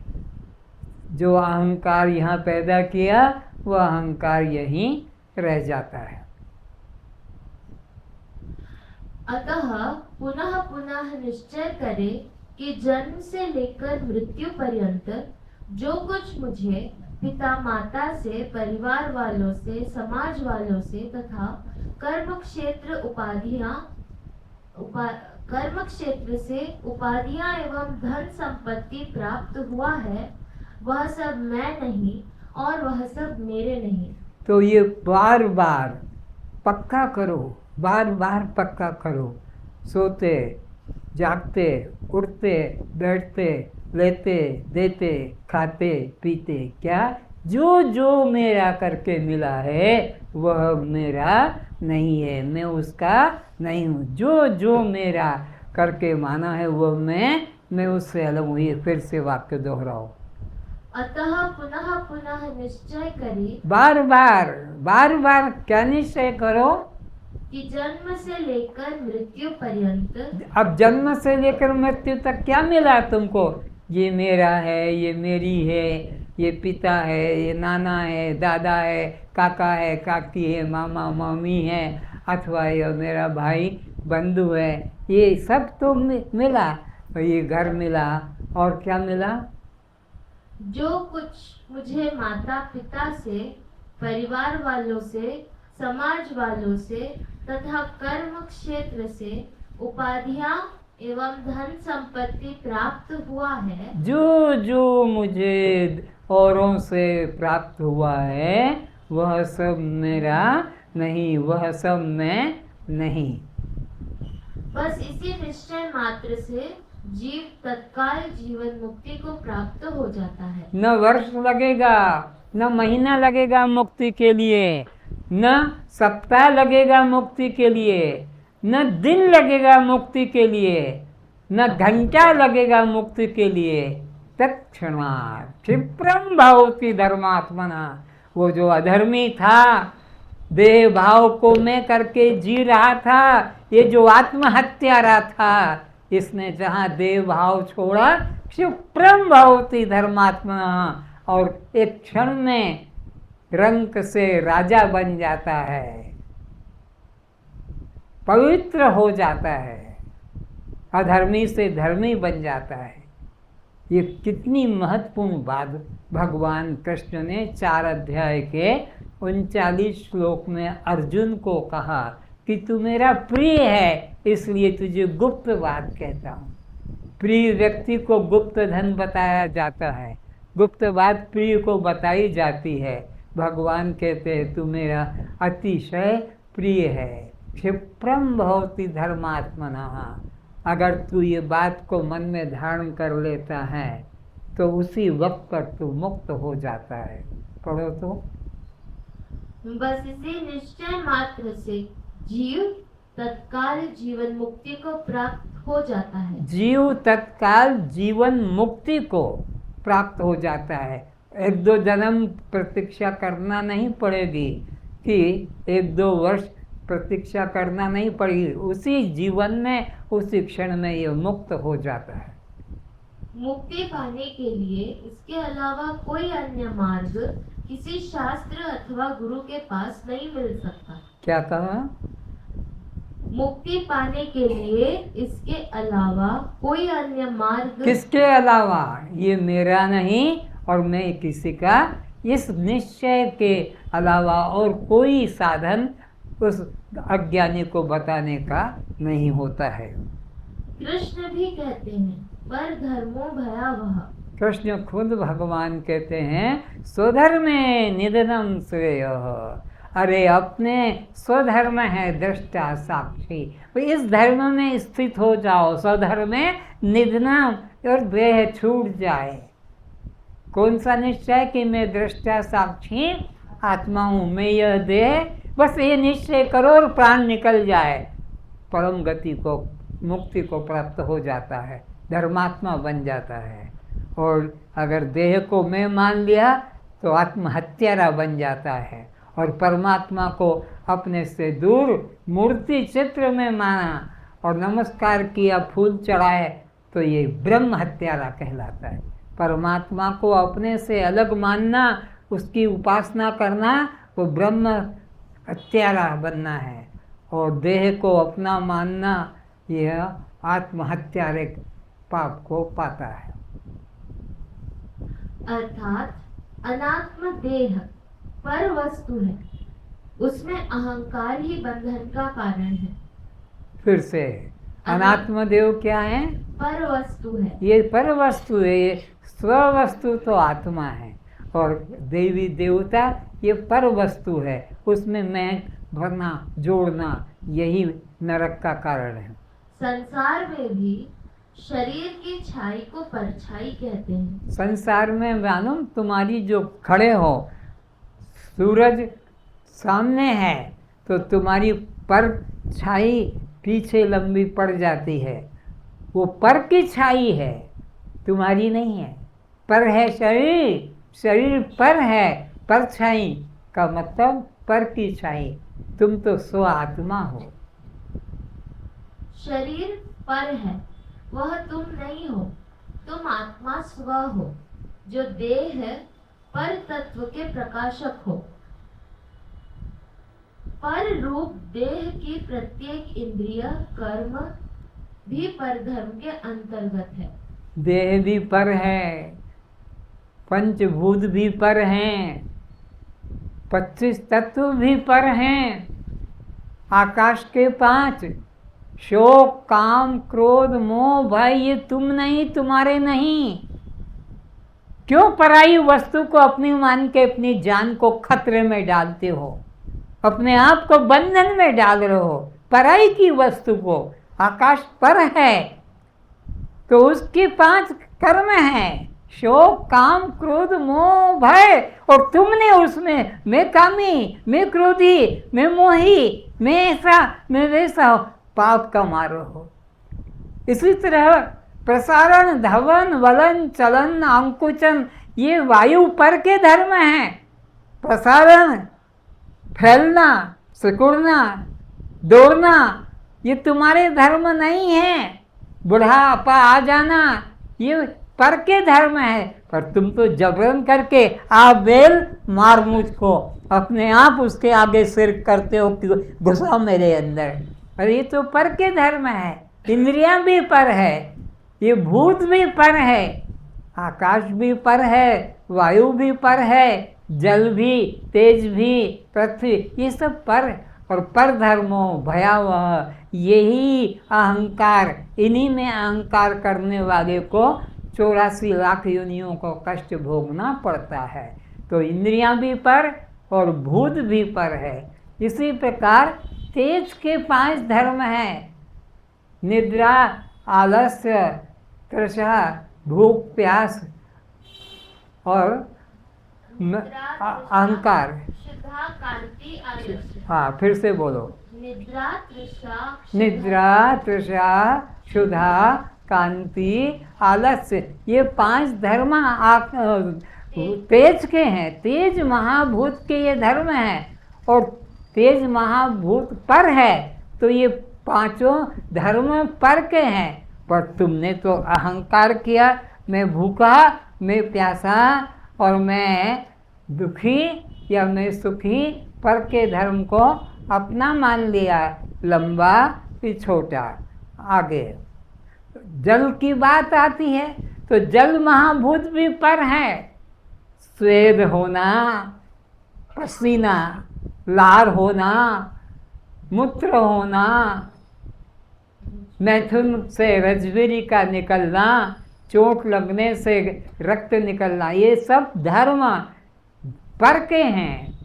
जो अहंकार यहाँ पैदा किया वह अहंकार यहीं रह जाता है। अतः पुनः पुनः निश्चय करे कि जन्म से लेकर मृत्यु पर्यंत जो कुछ मुझे पिता माता से, परिवार वालों से, समाज वालों से तथा कर्म क्षेत्र से उपाधियां एवं धन संपत्ति प्राप्त हुआ है, वह सब मैं नहीं और वह सब मेरे नहीं। तो ये बार बार पक्का करो, बार बार पक्का करो। सोते, जागते, उठते, बैठते, लेते, देते, खाते, पीते, क्या जो जो मेरा करके मिला है वह मेरा नहीं है, मैं उसका नहीं हूँ। जो जो मेरा करके माना है वह मैं उससे अलग हूँ। ये फिर से वाक्य दोहराओ। अतः पुनः पुनः निश्चय करे, बार बार क्या निश्चय करो? कि जन्म से लेकर मृत्यु पर्यंत। अब जन्म से लेकर मृत्यु तक क्या मिला तुमको? ये मेरा है, ये मेरी है, ये पिता है, ये नाना है, दादा है, काका है, काकी है, मामा मामी है, अथवा ये मेरा भाई बंधु है, ये सब तो मिला। ये घर मिला, और क्या मिला? जो कुछ मुझे माता पिता से, परिवार वालों से, समाज वालों से तथा कर्म क्षेत्र से उपाधियां एवं धन संपत्ति प्राप्त हुआ है, जो जो मुझे औरों से प्राप्त हुआ है वह सब मेरा नहीं, वह सब मैं नहीं। बस इसी निश्चय मात्र से जीव तत्काल जीवन मुक्ति को प्राप्त हो जाता है। न वर्ष लगेगा, न महीना लगेगा मुक्ति के लिए, न सप्ताह लगेगा मुक्ति के लिए, न दिन लगेगा मुक्ति के लिए, न घंटा लगेगा मुक्ति के लिए। तत्क्षणात् क्षिप्रम भवति धर्मात्मना। वो जो अधर्मी था, देह भाव को मैं करके जी रहा था, ये जो आत्महत्यारा था, इसने जहाँ देह भाव छोड़ा, क्षिप्रम भवति धर्मात्मना, और एक क्षण में रंक से राजा बन जाता है, पवित्र हो जाता है, अधर्मी से धर्मी बन जाता है। ये कितनी महत्वपूर्ण बात भगवान कृष्ण ने 4 अध्याय के 39 श्लोक में अर्जुन को कहा कि तू मेरा प्रिय है, इसलिए तुझे गुप्त बात कहता हूँ। प्रिय व्यक्ति को गुप्त धन बताया जाता है, गुप्त बात प्रिय को बताई जाती है। भगवान कहते हैं तू मेरा अतिशय प्रिय है। क्षिप्रम भवति धर्मात्मनः। अगर तू ये बात को मन में धारण कर लेता है तो उसी वक्त पर तू मुक्त हो जाता है। पढ़ो तो। बस इसी निश्चय मात्र से जीव तत्काल जीवन मुक्ति को प्राप्त हो जाता है। जीव तत्काल जीवन मुक्ति को प्राप्त हो जाता है। 1-2 जन्म प्रतीक्षा करना नहीं पड़ेगी कि 1-2 वर्ष प्रतीक्षा करना नहीं पड़ेगी, उसी जीवन में उसी क्षण में ये मुक्त हो जाता है। मुक्ति पाने के लिए इसके अलावा कोई अन्य मार्ग किसी शास्त्र अथवा गुरु के पास नहीं मिल सकता। क्या कहा? मुक्ति पाने के लिए इसके अलावा कोई अन्य मार्ग। किसके अलावा? ये मेरा नहीं और मैं किसी का, इस निश्चय के अलावा और कोई साधन उस अज्ञानी को बताने का नहीं होता है। कृष्ण भी कहते हैं पर धर्मो भयावह। कृष्ण खुद भगवान कहते हैं स्वधर्मे निधनम श्रेयः। अरे अपने स्वधर्म है दृष्टा साक्षी, तो इस धर्म में स्थित हो जाओ। स्वधर्म में निधनम, और देह छूट जाए। कौन सा निश्चय कि मैं दृष्टा साक्षी आत्मा हूँ, मैं यह देह, बस ये निश्चय करो और प्राण निकल जाए, परम गति को, मुक्ति को प्राप्त हो जाता है, धर्मात्मा बन जाता है। और अगर देह को मैं मान लिया तो आत्महत्यारा बन जाता है, और परमात्मा को अपने से दूर मूर्ति चित्र में माना और नमस्कार किया, फूल चढ़ाए, तो ये ब्रह्म हत्यारा कहलाता है। परमात्मा को अपने से अलग मानना, उसकी उपासना करना, वो ब्रह्म हत्यारा बनना है। और देह को अपना मानना, यह आत्महत्यारे पाप को पाता है। अर्थात अनात्म देह पर वस्तु है, उसमें अहंकार ही बंधन का कारण है। फिर से अनात्म देव क्या है? पर वस्तु है। ये पर वस्तु है, ये स्ववस्तु तो आत्मा है, और देवी देवता ये पर वस्तु है, उसमें मैं भरना जोड़ना, यही नरक का कारण है। संसार में भी शरीर की छाई को परछाई कहते हैं। संसार में मालूम तुम्हारी जो खड़े हो, सूरज सामने है तो तुम्हारी पर छाई पीछे लंबी पड़ जाती है, वो पर की छाई है, तुम्हारी नहीं है। पर है शरीर, शरीर पर है, परछाई का मतलब पर की छाई, तुम तो स्व आत्मा हो। शरीर पर है, वह तुम नहीं हो, तुम आत्मा स्व हो, जो देह है पर तत्व के प्रकाशक हो। पर रूप देह की प्रत्येक इंद्रिय कर्म भी पर धर्म के अंतर्गत है। देह भी पर है, पंचभूत भी पर हैं, 25 तत्व भी पर हैं, आकाश के 5, शोक काम क्रोध मोह भय, ये तुम नहीं, तुम्हारे नहीं। क्यों पराई वस्तु को अपनी मान के अपनी जान को खतरे में डालते हो, अपने आप को बंधन में डाल रहे हो? पराई की वस्तु को, आकाश पर है तो उसके 5 कर्म हैं, शोक काम क्रोध मोह भय, और तुमने उसमें मैं कामी, मैं क्रोधी, मैं मोही, मैं ऐसा, मैं वैसा पाप का मारो हो। इसी तरह प्रसारण धवन वलन चलन अंकुचन, ये वायु पर के धर्म हैं। प्रसारण फैलना, सिकुड़ना, दौड़ना, ये तुम्हारे धर्म नहीं है। बुढ़ापा आ जाना, ये पर के धर्म है, पर तुम तो जबरन करके आप बेल मार मुझको, अपने आप उसके आगे सिर करते हो कि घुसा मेरे अंदर। पर ये तो पर के धर्म है। इंद्रियां भी पर है, ये भूत भी पर है, आकाश भी पर है, वायु भी पर है, जल भी, तेज भी, पृथ्वी, ये सब पर और परधर्मो भयावह, यही अहंकार, इन्हीं में अहंकार करने वाले को 84 लाख योनियों को कष्ट भोगना पड़ता है। तो इंद्रियां भी पर और भूत भी पर है। इसी प्रकार तेज के 5 धर्म हैं, निद्रा, आलस्य, तृषा, भूख, प्यास और अहंकार। शुद्धा, कांति, आलस्य। हाँ, फिर से बोलो। निद्रा, तृषा, निद्रा, तृषा, क्षुधा, कांति, आलस्य, ये 5 धर्म तेज के हैं। तेज महाभूत के ये धर्म हैं और तेज महाभूत पर है, तो ये 5 धर्म पर के हैं। पर तुमने तो अहंकार किया, मैं भूखा, मैं प्यासा और मैं दुखी या मैं सुखी, पर के धर्म को अपना मान लिया, लंबा कि छोटा। आगे जल की बात आती है तो जल महाभूत भी पर है। स्वेद होना, पसीना, लार होना, मूत्र होना, मैथुन से रजबीरी का निकलना, चोट लगने से रक्त निकलना, ये सब धर्म पर के हैं,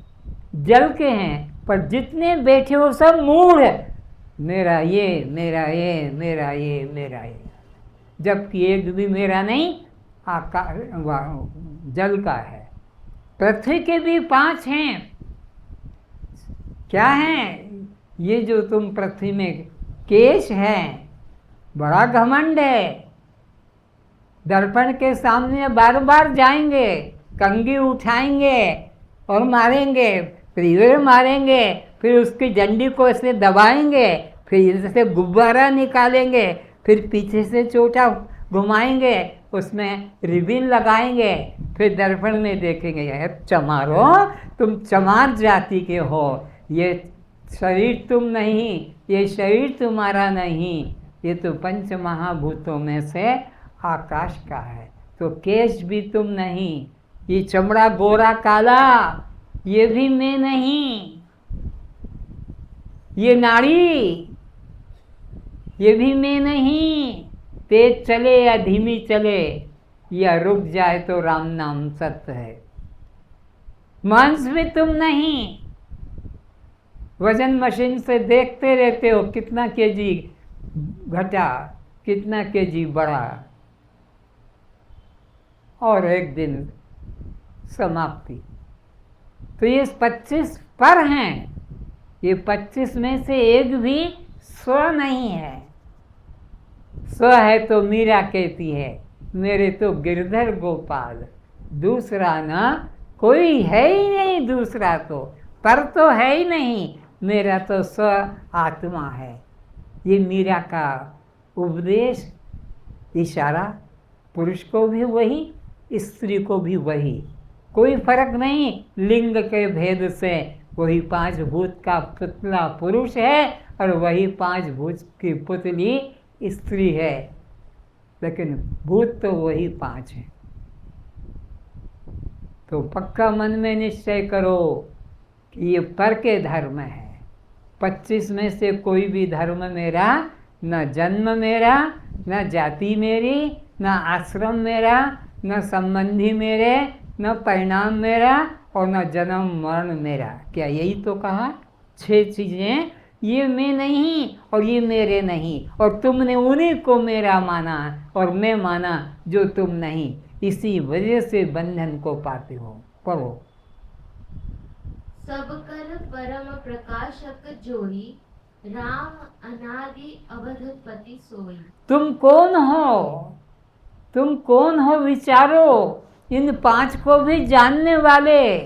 जल के हैं। पर जितने बैठे हो सब मूढ़, मेरा ये, मेरा ये, मेरा ये, मेरा ये, जबकि एक भी मेरा नहीं, आकाश जल का है। पृथ्वी के भी 5 हैं। क्या हैं? ये जो तुम पृथ्वी में केश हैं, बड़ा घमंड है, दर्पण के सामने बार बार जाएंगे, कंघी उठाएंगे और मारेंगे, फिर इधर मारेंगे, फिर उसकी डंडी को ऐसे दबाएंगे, फिर इधर से गुब्बारा निकालेंगे, फिर पीछे से चोटा घुमाएंगे, उसमें रिबिन लगाएंगे, फिर दर्पण में देखेंगे, यार चमारो, तुम चमार जाति के हो, ये शरीर तुम नहीं, ये शरीर तुम्हारा नहीं, ये तो 5 महाभूतों में से आकाश का है। तो केश भी तुम नहीं, ये चमड़ा गोरा काला, ये भी मैं नहीं, ये नाड़ी, ये भी मैं नहीं, तेज चले या धीमी चले या रुक जाए तो राम नाम सत्य है। मांस भी तुम नहीं, वजन मशीन से देखते रहते हो कितना केजी घटा, कितना केजी बढ़ा, और एक दिन समाप्ति। तो ये 25 पर हैं, ये 25 में से एक भी स्व नहीं है। स्व है तो मीरा कहती है, मेरे तो गिरधर गोपाल, दूसरा ना कोई है ही नहीं, दूसरा तो पर तो है ही नहीं, मेरा तो स्व आत्मा है। ये मीरा का उपदेश, इशारा, पुरुष को भी वही, स्त्री को भी वही, कोई फर्क नहीं लिंग के भेद से। वही 5 भूत का पुतला पुरुष है और वही 5 भूत की पुतली स्त्री है, लेकिन भूत तो वही 5 हैं। तो पक्का मन में निश्चय करो कि ये पर के धर्म है। 25 में से कोई भी धर्म मेरा, न जन्म मेरा, न जाति मेरी, न आश्रम मेरा, न संबंधी मेरे, न परिणाम मेरा और न जन्म मरण मेरा। क्या यही तो कहा? 6 चीज़ें, ये मैं नहीं और ये मेरे नहीं, और तुमने उन्हीं को मेरा माना और मैं माना जो तुम नहीं, इसी वजह से बंधन को पाते हो। पढ़ो। सब कर परम प्रकाशक जोई, राम अनादि अवधपति सोई। तुम कौन हो? तुम कौन हो विचारो। इन 5 को भी जानने वाले।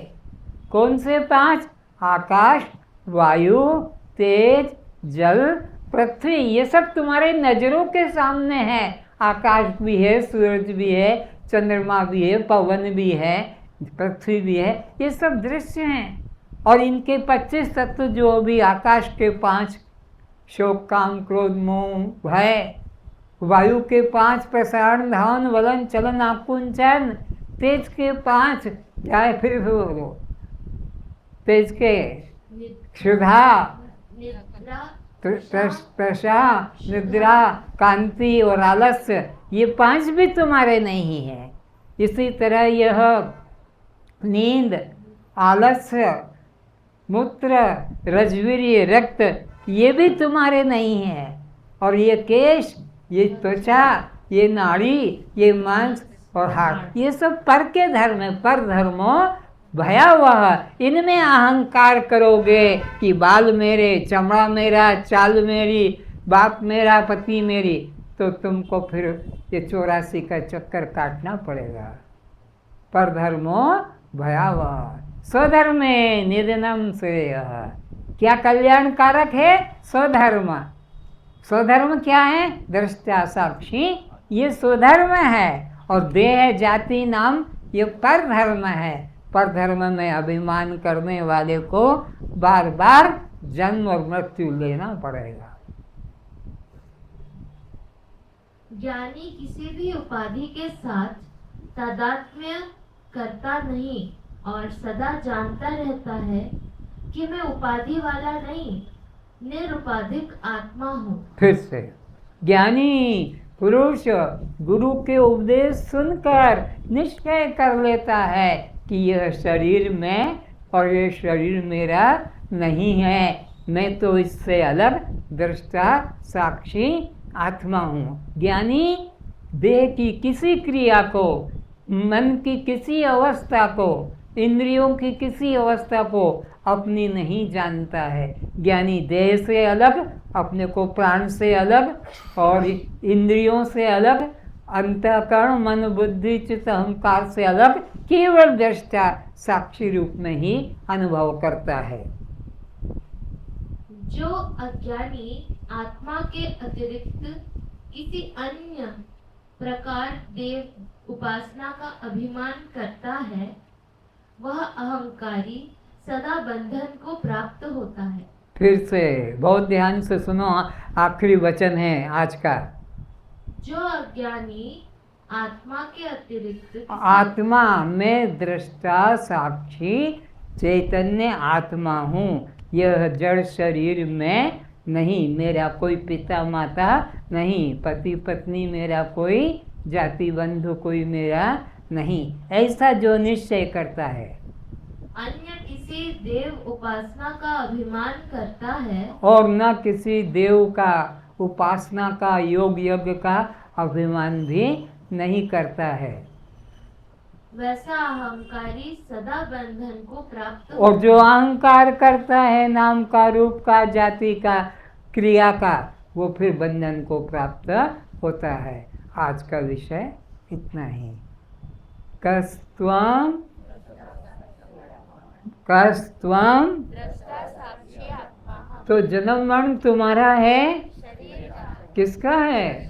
कौन से 5? आकाश, वायु, तेज, जल, पृथ्वी, ये सब तुम्हारे नजरों के सामने है। आकाश भी है, सूरज भी है, चंद्रमा भी है, पवन भी है, पृथ्वी भी है, ये सब दृश्य हैं। और इनके 25 तत्व जो भी आकाश के 5, शोक, काम, क्रोध, मोह, भय, वायु के 5, प्रसारण, धावन, वलन, चलन, आकुंचन, तेज के 5, क्या है फिर बोलो, तेज के क्षुधा, निद्रा, तृषा, निद्रा, कांति और आलस्य, ये 5 भी तुम्हारे नहीं है। इसी तरह यह नींद, आलस्य, मूत्र, रजवीर्य, रक्त, ये भी तुम्हारे नहीं है। और ये केश, ये त्वचा, ये नाड़ी, ये मांस और हाथ, ये सब पर के धर्म है। पर धर्मो भयावह। इनमें अहंकार करोगे कि बाल मेरे, चमड़ा मेरा, चाल मेरी, बाप मेरा, पति मेरी, तो तुमको फिर ये 84 का चक्कर काटना पड़ेगा। पर धर्मो भयावह। स्वधर्मे निधनम श्रेयः। क्या कल्याणकारक है? स्वधर्म। स्वधर्म क्या है? दृष्टा साक्षी, ये स्वधर्म है। और देह जाति नाम ये पर धर्म है। पर धर्म में अभिमान करने वाले को बार बार जन्म और मृत्यु लेना पड़ेगा। ज्ञानी किसी भी उपाधि के साथ तादात्म्य करता नहीं और सदा जानता रहता है कि मैं उपाधि वाला नहीं, निरुपाधिक आत्मा हूँ। फिर से ज्ञानी पुरुष गुरु के उपदेश सुनकर निश्चय कर लेता है कि यह शरीर में और ये शरीर मेरा नहीं है, मैं तो इससे अलग दृष्टा साक्षी आत्मा हूँ। ज्ञानी देह की किसी क्रिया को, मन की किसी अवस्था को, इंद्रियों की किसी अवस्था को अपनी नहीं जानता है। ज्ञानी देह से अलग, अपने को प्राण से अलग और इंद्रियों से अलग, अंतःकरण, मन, बुद्धि, चित्त, अहंकार से अलग केवल दृष्टा साक्षी रूप में ही अनुभव करता है। जो अज्ञानी आत्मा के अतिरिक्त किसी अन्य प्रकार देव उपासना का अभिमान करता है, वह अहंकारी सदा बंधन को प्राप्त होता है। फिर से बहुत ध्यान से सुनो, आखिरी वचन है आज का। जो अज्ञानी आत्मा के अतिरिक्त आत्मा में दृष्टा साक्षी चैतन्य आत्मा हूँ, यह जड़ शरीर में नहीं, मेरा कोई पिता माता नहीं, पति पत्नी मेरा कोई, जाति बंधु कोई मेरा नहीं, ऐसा जो निश्चय करता है। अन्य किसी देव उपासना का अभिमान करता है और न किसी देव का उपासना का, योग यज्ञ का अभिमान भी नहीं करता है, वैसा अहंकारी सदा बंधन को प्राप्त और जो अहंकार करता है नाम का, रूप का, जाति का, क्रिया का, वो फिर बंधन को प्राप्त होता है। आज का विषय इतना ही। कस्त्वम कस्त्वम, तो जन्म मरण तुम्हारा है, किसका है?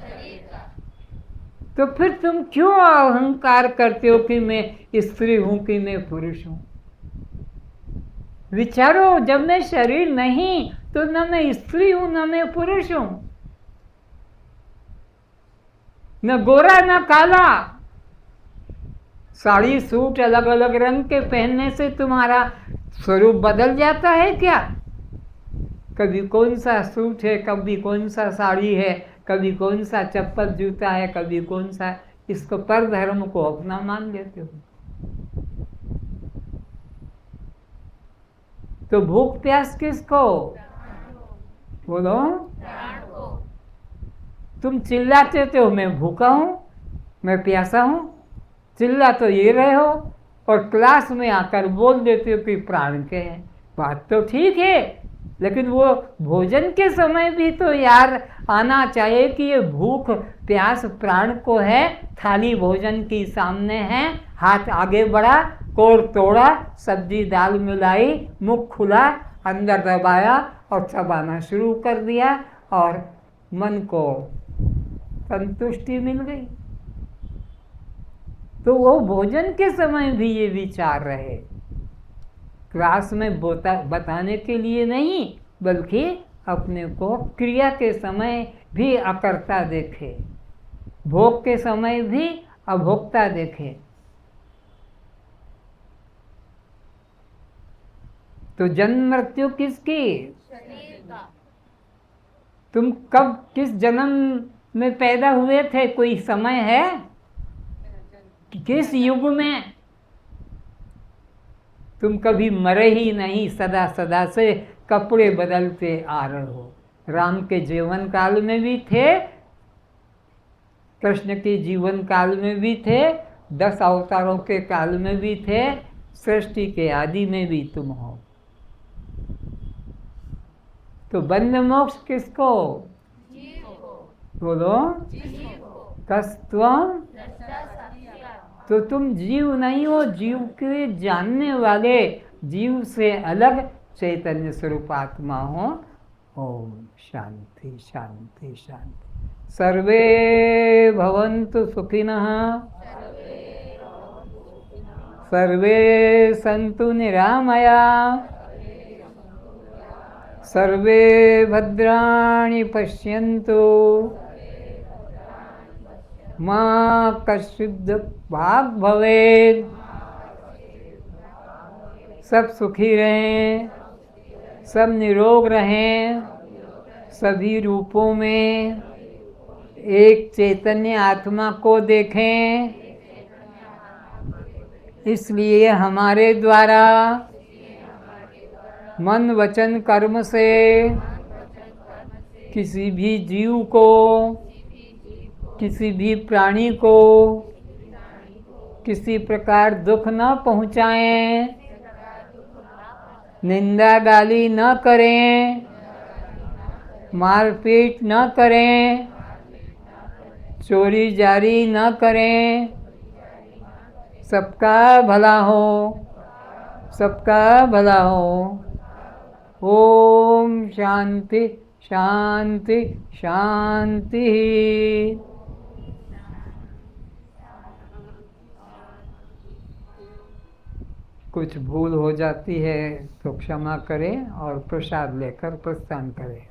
तो फिर तुम क्यों अहंकार करते हो कि मैं स्त्री हूं कि मैं पुरुष हूं? विचारो, जब मैं शरीर नहीं तो न मैं स्त्री हूं न मैं पुरुष हूं, न गोरा न काला। साड़ी सूट अलग अलग रंग के पहनने से तुम्हारा स्वरूप बदल जाता है क्या? कभी कौन सा सूट है, कभी कौन सा साड़ी है, कभी कौन सा चप्पल जूता है, कभी कौन सा, इसको पर धर्म को अपना मान लेते हो। तो भूख प्यास किसको? बोलो। तुम चिल्लाते हो मैं भूखा हूं, मैं प्यासा हूं, चिल्ला तो ये रहे हो, और क्लास में आकर बोल देते हो कि प्राण के हैं। बात तो ठीक है, लेकिन वो भोजन के समय भी तो यार आना चाहिए कि ये भूख प्यास प्राण को है। थाली भोजन की सामने है, हाथ आगे बढ़ा, कोर तोड़ा, सब्जी दाल मिलाई, मुख खुला, अंदर दबाया और चबाना शुरू कर दिया, और मन को संतुष्टि मिल गई। तो वो भोजन के समय भी ये विचार रहे, क्लास में बताने के लिए नहीं, बल्कि अपने को क्रिया के समय भी अकर्ता देखे, भोग के समय भी अभोक्ता देखे। तो जन्म मृत्यु किसकी? शरीर का। तुम कब किस जन्म में पैदा हुए थे? कोई समय है? किस युग में? तुम कभी मरे ही नहीं, सदा सदा से कपड़े बदलते आ रहे हो। राम के जीवन काल में भी थे, कृष्ण के जीवन काल में भी थे, 10 अवतारों के काल में भी थे, सृष्टि के आदि में भी तुम हो। तो बंध मोक्ष किसको? जीव को। बोलो। जीव को। कस्त्वम? दृष्टा साक्षी। तो तुम जीव नहीं हो, जीव के जानने वाले, जीव से अलग चैतन्य स्वरूप आत्मा हो। ओम शांति शांति शांति। सर्वे भवन्तु सुखिनः, सर्वे सन्तु निरामया, सर्वे भद्राणि पश्यन्तु, मा कश्चित् भाग् भवेत्। सब सुखी रहें, सब निरोग रहें, सभी रूपों में एक चैतन्य आत्मा को देखें। इसलिए हमारे द्वारा मन वचन कर्म से किसी भी जीव को, किसी भी प्राणी को किसी प्रकार दुख न पहुँचाएं, निंदा गाली न करें, मारपीट न करें, चोरी जारी न करें। सबका भला हो, सबका भला हो। ओम शांति शांति शांति। कुछ भूल हो जाती है तो क्षमा करें और प्रसाद लेकर प्रस्थान करें।